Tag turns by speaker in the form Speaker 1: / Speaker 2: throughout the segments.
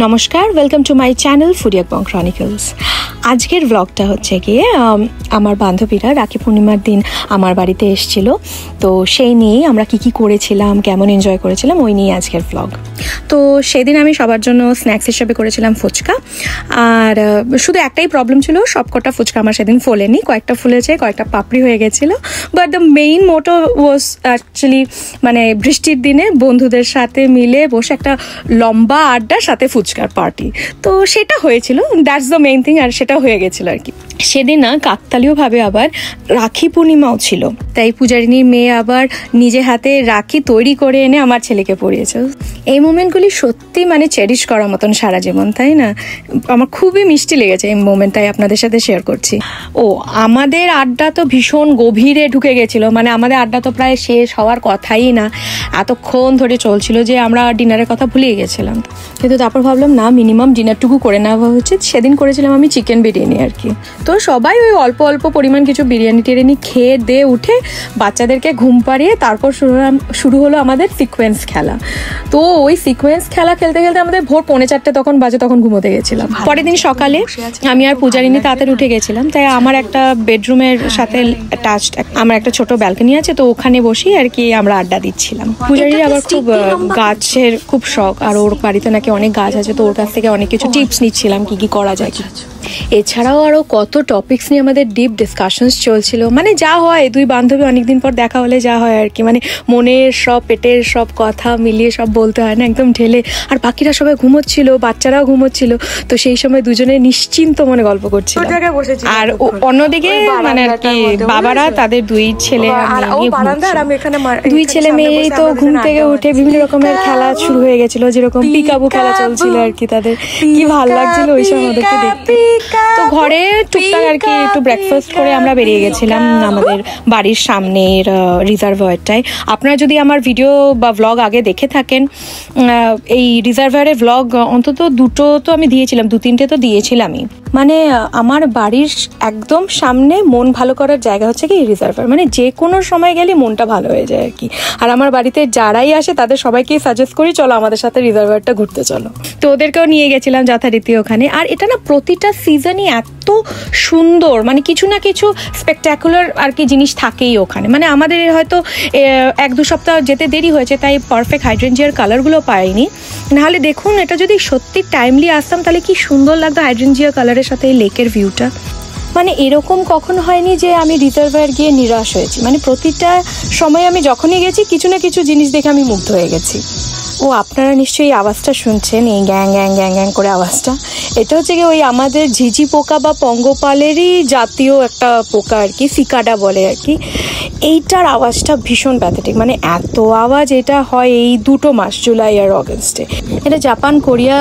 Speaker 1: নমস্কার, welcome to my channel foodie একবং chronicles. আজকের ব্লগটা হচ্ছে গিয়ে আমার বান্ধবীরা রাখি পূর্ণিমার দিন আমার বাড়িতে এসেছিল, তো সেই নিয়েই আমরা কি করেছিলাম, কেমন এনজয় করেছিলাম, ওই নিয়ে আজকের ব্লগ। তো সেদিন আমি সবার জন্য স্ন্যাক্স হিসেবে করেছিলাম ফুচকা, আর শুধু একটাই প্রবলেম ছিল, সবকটা ফুচকা আমার সেদিন ফোলেনি, কয়েকটা ফুলেছে, কয়েকটা পাপড়ি হয়ে গেছিলো। But the main motto was actually মানে বৃষ্টির দিনে বন্ধুদের সাথে মিলে বসে একটা লম্বা আড্ডার সাথে ফুচকার পার্টি, তো সেটা হয়েছিল, দ্যাটস দ্য মেইন থিং, আর সেটা হয়ে গেছিলো আর কি। সেদিন না কাকতালীয়ভাবে আবার রাখি পূর্ণিমাও ছিল, তাই পূজারিনীর মেয়ে আবার নিজে হাতে রাখি তৈরি করে এনে আমার ছেলেকে পরিয়েছে। এই মোমেন্টগুলি সত্যি মানে চেরিশ করার মতন সারা জীবন, তাই না? আমার খুবই মিষ্টি লেগেছে এই মোমেন্টটাই আপনাদের সাথে শেয়ার করছি। ও আমাদের আড্ডা তো ভীষণ গভীরে ঢুকে গেছিল, মানে আমাদের আড্ডা তো প্রায় শেষ হওয়ার কথাই না, এতক্ষণ ধরে চলছিল যে আমরা ডিনারের কথা ভুলিয়ে গেছিলাম। কিন্তু তারপর ভাবলাম না, মিনিমাম ডিনারটুকু করে নেওয়া উচিত। সেদিন করেছিলাম আমি চিকেন বিরিয়ানি আর কি। তো সবাই ওই অল্প অল্প পরিমাণ কিছু বিরিয়ানি টিরিয়ানি খেয়ে দিয়ে উঠে বাচ্চাদেরকে ঘুম পাড়িয়ে তারপর শুরু হলো আমাদের সিকোয়েন্স খেলা। তো ওই সিকোয়েন্স খেলা খেলতে খেলতে আমাদের ভোর 3:45 তখন বাজে, তখন ঘুমোতে গেছিলাম। পরের দিন সকালে আমি আর পূজারিনী তাড়াতাড়ি উঠে গেছিলাম, তাই আমার একটা বেডরুমের সাথে টাচড আমার একটা ছোট ব্যালকনি আছে, তো ওখানে বসেই আর কি আমরা আড্ডা দিচ্ছিলাম। পূজারিনী আবার খুব গাছের খুব শখ, আর ওর বাড়িতে নাকি অনেক গাছ আছে, তো ওর কাছ থেকে অনেক কিছু টিপস নিচ্ছিলাম কি করা যায়। এছাড়াও আরও কত টপিকস নিয়ে আমাদের ডিপ ডিসকাশনস চলছিল, মানে যা হয় দুই বান্ধবী অনেকদিন পর দেখা হলে যা হয় আর কি, মানে মনের সব পেটের সব কথা মিলিয়ে সব বলতে হয় না, একদম ঢেলে। আর বাকিরা সবাই ঘুমোচ্ছিল, বাচ্চারাও ঘুমোচ্ছিল, তো সেই সময় দুজনে নিশ্চিন্ত মনে গল্প করছিল। আর অন্যদিকে মানে আর কি বাবারা তাদের দুই ছেলে মেয়েই তো ঘুম থেকে উঠে বিভিন্ন রকমের খেলা শুরু হয়ে গেছিল, যেরকম পিকাবু খেলা চলছিল আর কি। তাদের কি ভালো লাগছিল ওই সব ওদেরকে দেখতে। তো ঘরে টুকটাক আর কি একটু ব্রেকফাস্ট করে আমরা বেরিয়ে গেছিলাম আমাদের বাড়ির সামনের রিজার্ভয়ারটায়। আপনারা যদি আমার ভিডিও বা ভ্লগ আগে দেখে থাকেন, এই রিজার্ভয়ারের ভ্লগ অন্তত দুটো তো আমি দিয়েছিলাম, 2-3টে তো দিয়েছিলামই। মানে আমার বাড়ির একদম সামনে মন ভালো করার জায়গা হচ্ছে কি রিজার্ভয়ার, মানে যে কোনো সময় গেলে মনটা ভালো হয়ে যায় আর কি। আর আমার বাড়িতে যারাই আসে তাদের সবাইকেই সাজেস্ট করি চলো আমাদের সাথে রিজার্ভয়ারটা ঘুরতে চলো, তো ওদেরকেও নিয়ে গেছিলাম যথারীতি ওখানে। আর এটা না প্রতিটা সিজনই এত সুন্দর, মানে কিছু না কিছু স্পেকটাকুলার আর কি জিনিস থাকেই ওখানে। মানে আমাদের হয়তো 1-2 সপ্তাহ যেতে দেরি হয়েছে, তাই পারফেক্ট হাইড্রেঞ্জিয়ার কালারগুলো পাইনি, নাহলে দেখুন এটা যদি সত্যি টাইমলি আসতাম তাহলে কি সুন্দর লাগতো হাইড্রেঞ্জিয়া কালারের সাথে এই লেকের ভিউটা। মানে এরকম কখনো হয়নি যে আমি রিজার্ভয়ার গিয়ে নিরাশ হয়েছি, মানে প্রতিটা সময় আমি যখনই গেছি কিছু না কিছু জিনিস দেখে আমি মুগ্ধ হয়ে গেছি। ও আপনারা নিশ্চয়ই আওয়াজটা শুনছেন, এই গ্যাং গ্যাং গ্যাং গ্যাং করে আওয়াজটা, এটা হচ্ছে কি ওই আমাদের ঝিঝি পোকা বা পঙ্গপালেরই জাতীয় একটা পোকা আর কি, সিকাডা বলে আর কি। এইটার আওয়াজটা ভীষণ প্যাথেটিক, মানে এত আওয়াজ এটা হয় এই 2 মাস, জুলাই আর অগস্টে। এটা জাপান কোরিয়া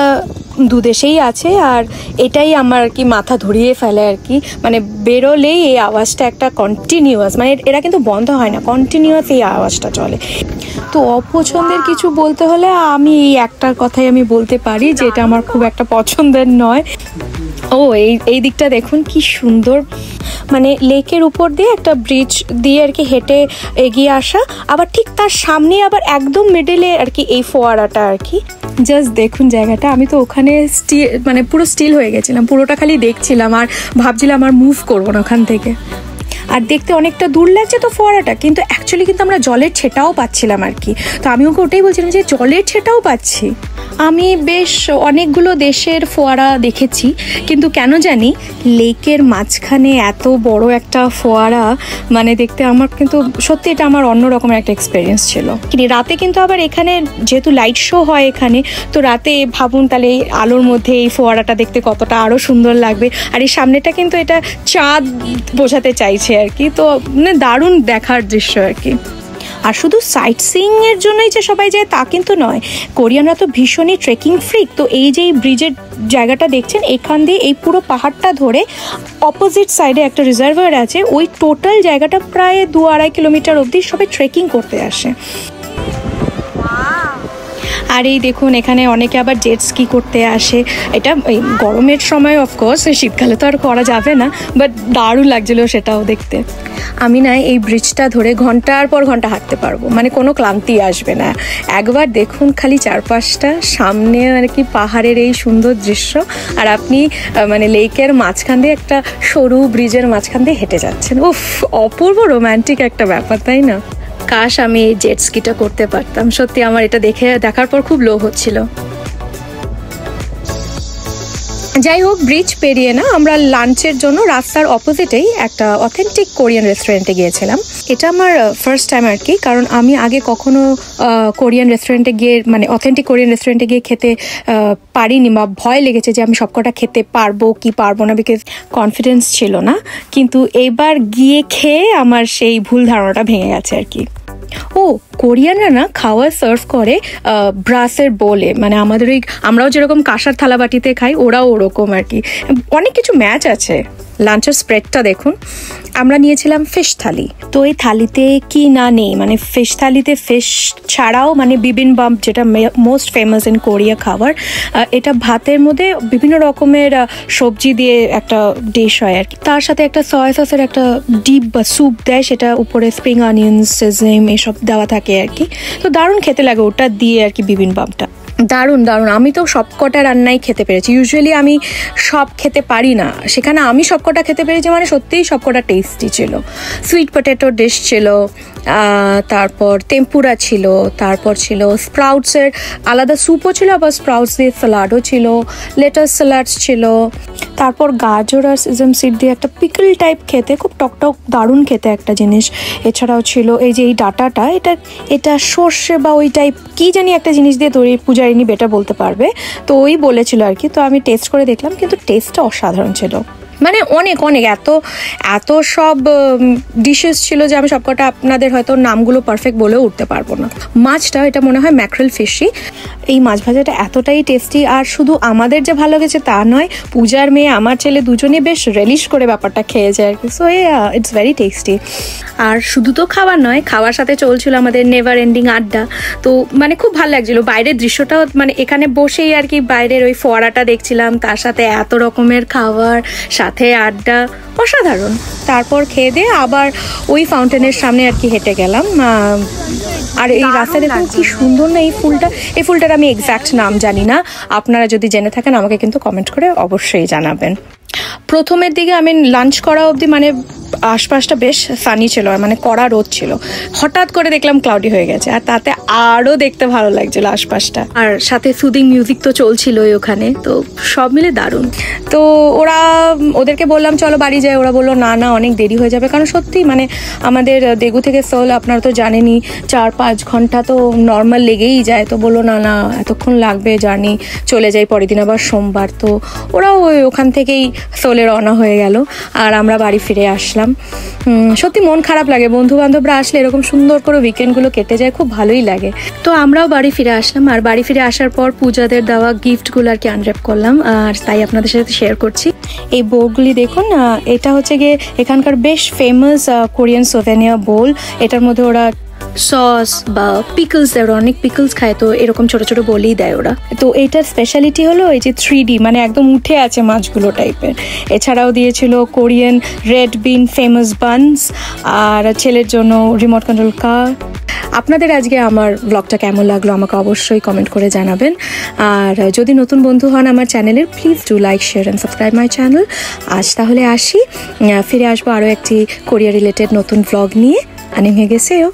Speaker 1: দুদেশেই আছে, আর এটাই আমার আর কি মাথা ধরিয়ে ফেলে আর কি। মানে বেরোলেই এই আওয়াজটা একটা কন্টিনিউয়াস, মানে এরা কিন্তু বন্ধ হয় না, কন্টিনিউয়াস এই আওয়াজটা চলে। তো অপছন্দের কিছু বলতে হলে আমি এই একটার কথাই আমি বলতে পারি যে এটা আমার খুব একটা পছন্দের নয়। ও এই দিকটা দেখুন কি সুন্দর, মানে লেকের উপর দিয়ে একটা ব্রিজ দিয়ে আর কি হেঁটে এগিয়ে আসা, আবার ঠিক তার সামনে আবার একদম মিডলে আর কি এই ফোয়ারাটা আর কি। জাস্ট দেখুন জায়গাটা, আমি তো ওখানে মানে পুরো স্টিল হয়ে গেছিলাম, পুরোটা খালি দেখছিলাম আর ভাবছিলাম আর মুভ করবো না ওখান থেকে। আর দেখতে অনেকটা দূর লাগছে তো ফোয়ারাটা, কিন্তু অ্যাকচুয়ালি কিন্তু আমরা জলের ছেটাও পাচ্ছিলাম আর কি। তো আমি ওকে ওটাই বলছিলাম যে জলের ছেটাও পাচ্ছি। আমি বেশ অনেকগুলো দেশের ফোয়ারা দেখেছি, কিন্তু কেন জানি লেকের মাঝখানে এত বড় একটা ফোয়ারা মানে দেখতে আমার কিন্তু সত্যি এটা আমার অন্য রকমের একটা এক্সপিরিয়েন্স ছিল। রাতে কিন্তু আবার এখানে যেহেতু লাইট শো হয় এখানে, তো রাতে ভাবুন তাহলে এই আলোর মধ্যে এই ফোয়ারাটা দেখতে কতটা আরও সুন্দর লাগবে। আর এই সামনেটা কিন্তু এটা চাঁদ বোঝাতে চাইছে আর কি, তো মানে দারুণ দেখার দৃশ্য আর কি। আর শুধু সাইট সিইং এর জন্যই যে সবাই যায় তা কিন্তু নয়, কোরিয়ানরা তো ভীষণই ট্রেকিং ফ্রিক। তো এই যে ব্রিজের জায়গাটা দেখছেন, এখান দিয়ে এই পুরো পাহাড়টা ধরে অপোজিট সাইডে একটা রিজার্ভার আছে, ওই টোটাল জায়গাটা প্রায় 2-2.5 কিলোমিটার অবধি সবাই ট্রেকিং করতে আসে। আর এই দেখুন এখানে অনেকে আবার জেট স্কি করতে আসে। এটা এই গরমের সময় অফকোর্স, শীতকালে তো আর করা যাবে না, বাট দারুণ লাগছিল সেটাও দেখতে। আমি না এই ব্রিজটা ধরে ঘন্টার পর ঘন্টা হাঁটতে পারবো, মানে কোনো ক্লান্তি আসবে না। একবার দেখুন খালি চারপাশটা, সামনে আর কি পাহাড়ের এই সুন্দর দৃশ্য, আর আপনি মানে লেকের মাঝখান দিয়ে একটা সরু ব্রিজের মাঝখান দিয়ে হেঁটে যাচ্ছেন। উফ, অপূর্ব রোম্যান্টিক একটা ব্যাপার, তাই না? কাশ আমি এই জেট স্কিটা করতে পারতাম, সত্যি আমার এটা দেখার পর খুব লোভ হচ্ছিল। যাই হোক, ব্রিজ পেরিয়ে না আমরা লাঞ্চের জন্য রাস্তার অপোজিটেই একটা অথেন্টিক কোরিয়ান রেস্টুরেন্টে গিয়েছিলাম। এটা আমার ফার্স্ট টাইম আর কি, কারণ আমি আগে কখনো কোরিয়ান রেস্টুরেন্টে গিয়ে মানে অথেন্টিক কোরিয়ান রেস্টুরেন্টে গিয়ে খেতে পারিনি, বা ভয় লেগেছে যে আমি সবকটা খেতে পারবো কি পারবো না, বিকজ কনফিডেন্স ছিল না। কিন্তু এবার গিয়ে খেয়ে আমার সেই ভুল ধারণাটা ভেঙে গেছে আর কি। ও, কোরিয়ানরা না খাওয়ার সার্ভ করে ব্রাসের বোলে, মানে আমাদের ওই আমরাও যেরকম কাঁসার থালাবাটিতে খাই ওরাও ওরকম আর কি। অনেক কিছু ম্যাচ আছে। লাঞ্চের স্প্রেডটা দেখুন, আমরা নিয়েছিলাম ফিশ থালি। তো এই থালিতে কি না নেই, মানে ফিশ থালিতে ফিশ ছাড়াও মানে বিবিনবাপ, যেটা মোস্ট ফেমাস ইন কোরিয়া খাবার, এটা ভাতের মধ্যে বিভিন্ন রকমের সবজি দিয়ে একটা ডিশ হয় আর কি। তার সাথে একটা সয়া সসের একটা ডিপ বা স্যুপ দেয়, সেটা উপরে স্প্রিং অনিয়ন্স, সেজেম এসব দেওয়া থাকে আর কি। তো দারুণ খেতে লাগে ওটা দিয়ে আর কি বিবিনবাপটা। দারুণ দারুণ। আমি তো সব কটা রান্নাই খেতে পেরেছি। ইউজুয়ালি আমি সব খেতে পারি না, সেখানে আমি সব কটা খেতে পেরেছি, মানে সত্যিই সব কটা টেস্টি ছিল। সুইট পটেটো ডিশ ছিল, তারপর টেম্পুরা ছিল, তারপর ছিল স্প্রাউটসের আলাদা স্যুপও ছিল, আবার স্প্রাউটস দিয়ে স্যালাডও ছিল, লেটাস স্যালাডস ছিল, তারপর গাজর আর সিজম সিড দিয়ে একটা পিকল টাইপ খেতে, খুব টকটক দারুণ খেতে একটা জিনিস। এছাড়াও ছিল এই যে এই ডাটাটা, এটা সর্ষে বা ওই টাইপ কি জানি একটা জিনিস দিয়ে তৈরি, পূজারিনী বেটা বলতে পারবে, তো ওই বলেছিল আর কি। তো আমি টেস্ট করে দেখলাম, কিন্তু টেস্টটা অসাধারণ ছিল। মানে অনেক অনেক এত সব ডিশেস ছিল যে আমি সবকটা আপনাদের হয়তো নামগুলো পারফেক্ট বলেও উঠতে পারবো না। মাছটা, এটা মনে হয় ম্যাক্রেল ফিশই। এই মাছ ভাজাটা এতটাই টেস্টি, আর শুধু আমাদের যে ভালো গেছে তা নয়, পূজার মেয়ে আমার ছেলে দুজনে বেশ রেলিশ করে ব্যাপারটা খেয়েছে আর কি। So it's very tasty. আর শুধু তো খাবার নয়, খাওয়ার সাথে চলছিল আমাদের নেভার এন্ডিং আড্ডা। তো মানে খুব ভালো লাগছিল বাইরের দৃশ্যটাও, মানে এখানে বসেই আর কি বাইরের ওই ফোয়ারাটা দেখছিলাম, তার সাথে এত রকমের খাবার, সাথে আড্ডা, অসাধারণ। তারপর খেয়ে দিয়ে আবার ওই ফাউন্টেনের সামনে আর কি হেঁটে গেলাম। আর এই রাস্তা দেখুন কি সুন্দর না, এই ফুলটার আমি এক্স্যাক্ট নাম জানি না, আপনারা যদি জেনে থাকেন আমাকে কিন্তু কমেন্ট করে অবশ্যই জানাবেন। প্রথমের দিকে আমি লাঞ্চ করা অবধি মানে আশপাশটা বেশ সানি ছিল, মানে কড়া রোদ ছিল। হঠাৎ করে দেখলাম ক্লাউডি হয়ে গেছে, আর তাতে আরও দেখতে ভালো লাগছিল আশপাশটা, আর সাথে সুদিং মিউজিক তো চলছিলই ওখানে। তো সব মিলে দারুণ। তো ওদেরকে বললাম চলো বাড়ি যাই, ওরা বললো না না অনেক দেরি হয়ে যাবে, কারণ সত্যি মানে আমাদের দেগু থেকে সোল আপনারা তো জানেনই 4-5 ঘন্টা তো নর্মাল লেগেই যায়। তো বললো না না এতক্ষণ লাগবে জার্নি, চলে যাই পরের দিন আবার সোমবার। তো ওরাও ওখান থেকেই সোলে রওনা হয়ে গেল, আর আমরা বাড়ি ফিরে আসলাম। সত্যি মন খারাপ লাগে, বন্ধু বান্ধবরা আসলে এরকম সুন্দর করে উইকেন্ডগুলো কেটে যায়, খুব ভালোই লাগে। তো আমরাও বাড়ি ফিরে আসলাম, আর বাড়ি ফিরে আসার পর পূজাদের দেওয়া গিফটগুলো আর কি আনর্যাপ করলাম, আর তাই আপনাদের সাথে শেয়ার করছি। এই বোলগুলি দেখুন, এটা হচ্ছে গিয়ে এখানকার বেশ ফেমাস কোরিয়ান সোভেনিয়ার বোল। এটার মধ্যে ওরা সস বা পিকলস দেয়, ওরা অনেক পিকলস খায়, তো এরকম ছোট ছোট বলেই দেয় ওরা। তো এইটার স্পেশালিটি হলো এই যে 3D, মানে একদম উঠে আছে মাছগুলো টাইপের। এছাড়াও দিয়েছিল কোরিয়ান রেড বিন ফেমাস বানস, আর ছেলের জন্য রিমোট কন্ট্রোল কার। আপনাদের আজকে আমার ব্লগটা কেমন লাগলো আমাকে অবশ্যই কমেন্ট করে জানাবেন। আর যদি নতুন বন্ধু হন আমার চ্যানেলের, please do like, share and subscribe my channel. আজ তাহলে আসি, ফিরে আসবো আরও একটি কোরিয়া রিলেটেড নতুন ব্লগ নিয়ে। আনিমে গেছেও।